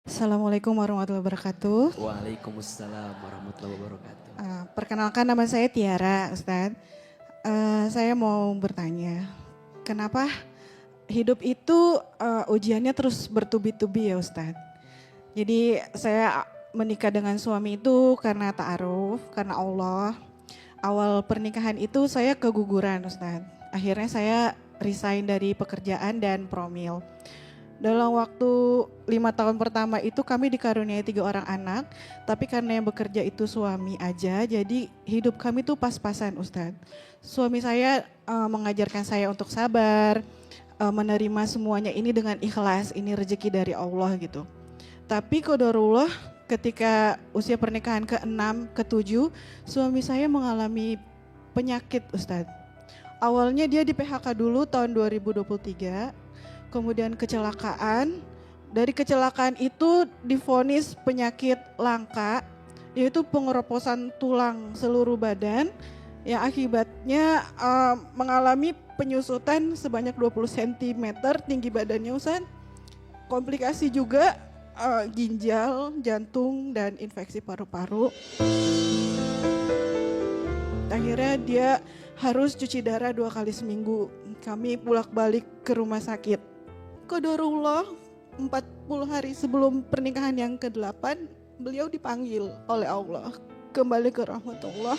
Assalamualaikum warahmatullahi wabarakatuh. Waalaikumsalam warahmatullahi wabarakatuh. Perkenalkan nama saya Tiara, Ustadz. Saya mau bertanya, kenapa hidup itu ujiannya terus bertubi-tubi ya Ustadz? Jadi saya menikah dengan suami itu karena ta'aruf, karena Allah. Awal pernikahan itu saya keguguran Ustadz. Akhirnya saya resign dari pekerjaan dan promil. Dalam waktu 5 tahun pertama itu kami dikaruniai 3 orang anak, tapi karena yang bekerja itu suami aja, jadi hidup kami tuh pas-pasan Ustadz. Suami saya mengajarkan saya untuk sabar, menerima semuanya ini dengan ikhlas, ini rezeki dari Allah gitu. Tapi qadarullah ketika usia pernikahan ke-6, ke-7, suami saya mengalami penyakit Ustadz. Awalnya dia di PHK dulu tahun 2023, kemudian kecelakaan. Dari kecelakaan itu divonis penyakit langka, yaitu pengeroposan tulang seluruh badan yang akibatnya mengalami penyusutan sebanyak 20 cm tinggi badannya Ustaz. Komplikasi juga ginjal, jantung, dan infeksi paru-paru. Akhirnya dia harus cuci darah 2 kali seminggu. Kami bolak-balik ke rumah sakit. Qadarullah 40 hari sebelum pernikahan yang ke-8, beliau dipanggil oleh Allah kembali ke rahmatullah.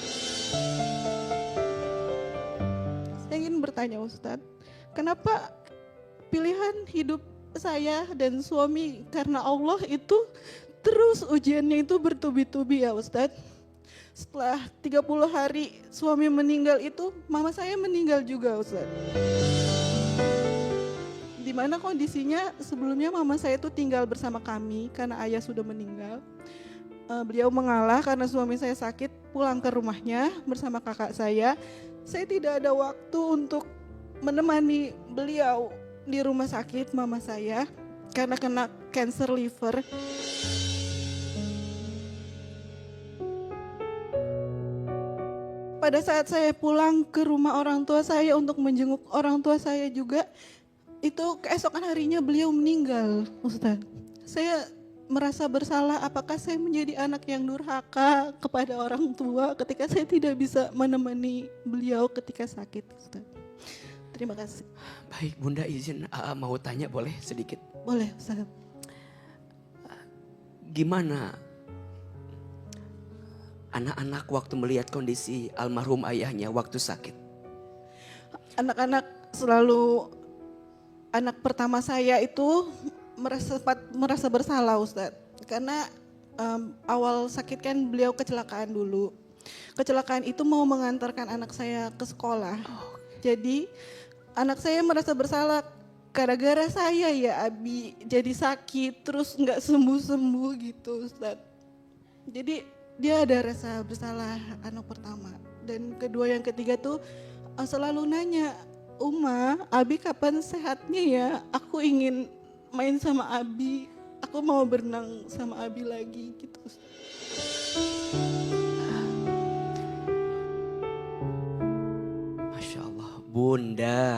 Saya ingin bertanya Ustadz, kenapa pilihan hidup saya dan suami karena Allah itu terus ujiannya itu bertubi-tubi ya Ustadz? Setelah 30 hari suami meninggal itu, mama saya meninggal juga Ustadz. Di mana kondisinya sebelumnya mama saya itu tinggal bersama kami karena ayah sudah meninggal. Beliau mengalah karena suami saya sakit, pulang ke rumahnya bersama kakak saya. Saya tidak ada waktu untuk menemani beliau di rumah sakit mama saya karena kena cancer liver. Pada saat saya pulang ke rumah orang tua saya untuk menjenguk orang tua saya juga, itu keesokan harinya beliau meninggal, Ustaz. Saya merasa bersalah, apakah saya menjadi anak yang durhaka kepada orang tua ketika saya tidak bisa menemani beliau ketika sakit, Ustaz. Terima kasih. Baik Bunda, izin mau tanya boleh sedikit? Boleh Ustaz. Gimana anak-anak waktu melihat kondisi almarhum ayahnya waktu sakit? Anak-anak selalu, anak pertama saya itu merasa bersalah Ustaz. Karena awal sakit kan beliau kecelakaan dulu. Kecelakaan itu mau mengantarkan anak saya ke sekolah. Jadi anak saya merasa bersalah gara-gara saya ya Abi jadi sakit terus nggak sembuh-sembuh gitu Ustaz. Jadi dia ada rasa bersalah anak pertama. Dan kedua yang ketiga tuh selalu nanya, Uma, Abi kapan sehatnya ya? Aku ingin main sama Abi, aku mau berenang sama Abi lagi gitu. Masya Allah, Bunda.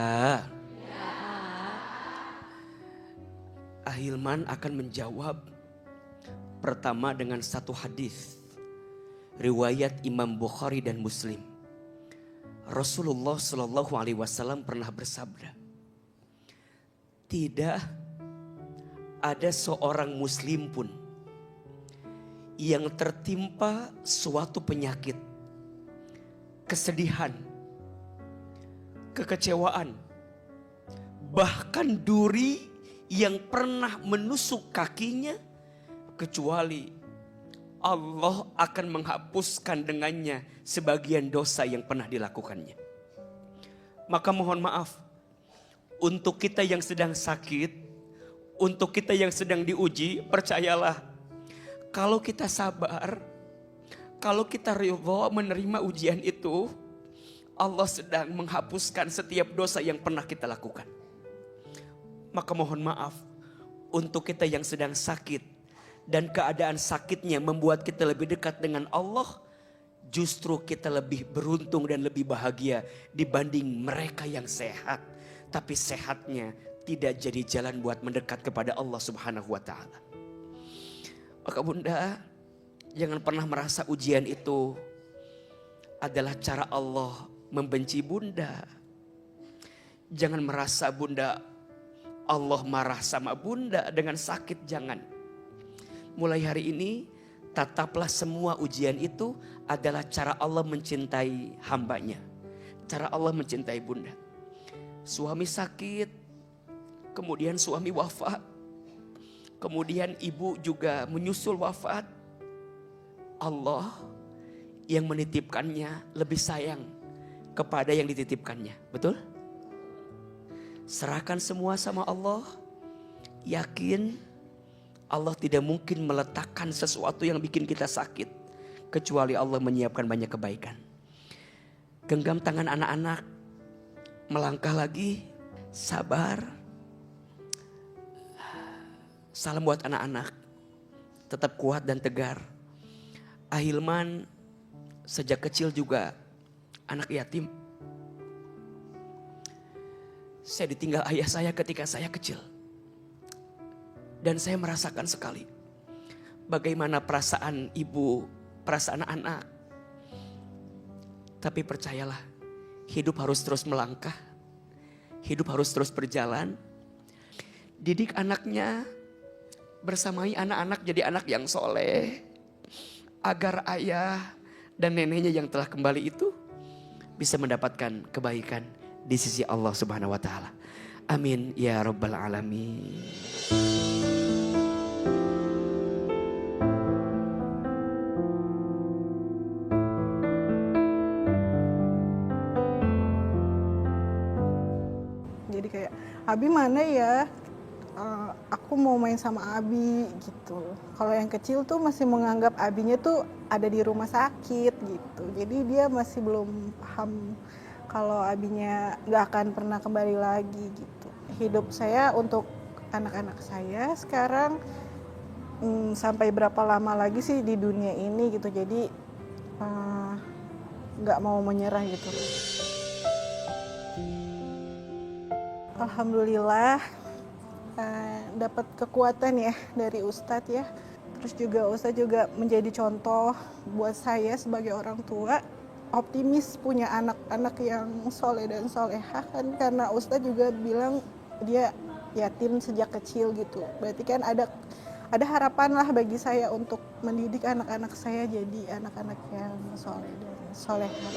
Ahilman akan menjawab pertama dengan satu hadis riwayat Imam Bukhari dan Muslim. Rasulullah Shallallahu Alaihi Wasallam pernah bersabda, tidak ada seorang Muslim pun yang tertimpa suatu penyakit, kesedihan, kekecewaan, bahkan duri yang pernah menusuk kakinya, kecuali Allah akan menghapuskan dengannya sebagian dosa yang pernah dilakukannya. Maka mohon maaf, untuk kita yang sedang sakit, untuk kita yang sedang diuji, percayalah, kalau kita sabar, kalau kita ridha menerima ujian itu, Allah sedang menghapuskan setiap dosa yang pernah kita lakukan. Maka mohon maaf, untuk kita yang sedang sakit, dan keadaan sakitnya membuat kita lebih dekat dengan Allah, justru kita lebih beruntung dan lebih bahagia dibanding mereka yang sehat. Tapi sehatnya tidak jadi jalan buat mendekat kepada Allah Subhanahu wa ta'ala. Maka bunda, jangan pernah merasa ujian itu adalah cara Allah membenci bunda. Jangan merasa bunda Allah marah sama bunda dengan sakit, jangan. Mulai hari ini tataplah semua ujian itu adalah cara Allah mencintai hambanya. Cara Allah mencintai bunda. Suami sakit, kemudian suami wafat, kemudian ibu juga menyusul wafat. Allah yang menitipkannya lebih sayang kepada yang dititipkannya. Betul? Serahkan semua sama Allah. Yakin Allah tidak mungkin meletakkan sesuatu yang bikin kita sakit kecuali Allah menyiapkan banyak kebaikan. Genggam tangan anak-anak, melangkah lagi, sabar. Salam buat anak-anak, tetap kuat dan tegar. Ahilman sejak kecil juga anak yatim. Saya ditinggal ayah saya ketika saya kecil. Dan saya merasakan sekali bagaimana perasaan ibu, perasaan anak. Tapi percayalah, hidup harus terus melangkah. Hidup harus terus berjalan. Didik anaknya, bersamai anak-anak jadi anak yang soleh. Agar ayah dan neneknya yang telah kembali itu bisa mendapatkan kebaikan di sisi Allah Subhanahu wa taala. Amin ya rabbal alamin. Jadi kayak, Abi mana ya? Aku mau main sama Abi gitu. Kalau yang kecil tuh masih menganggap Abinya tuh ada di rumah sakit gitu. Jadi dia masih belum paham kalau Abinya gak akan pernah kembali lagi gitu. Hidup saya untuk anak-anak saya sekarang sampai berapa lama lagi sih di dunia ini gitu. Jadi gak mau menyerah gitu. Alhamdulillah dapat kekuatan ya dari Ustadz ya. Terus juga Ustadz juga menjadi contoh buat saya sebagai orang tua. Optimis punya anak-anak yang soleh dan solehah kan. Karena Ustadz juga bilang dia yatim sejak kecil gitu. Berarti kan ada harapan lah bagi saya untuk mendidik anak-anak saya jadi anak-anak yang soleh dan solehah.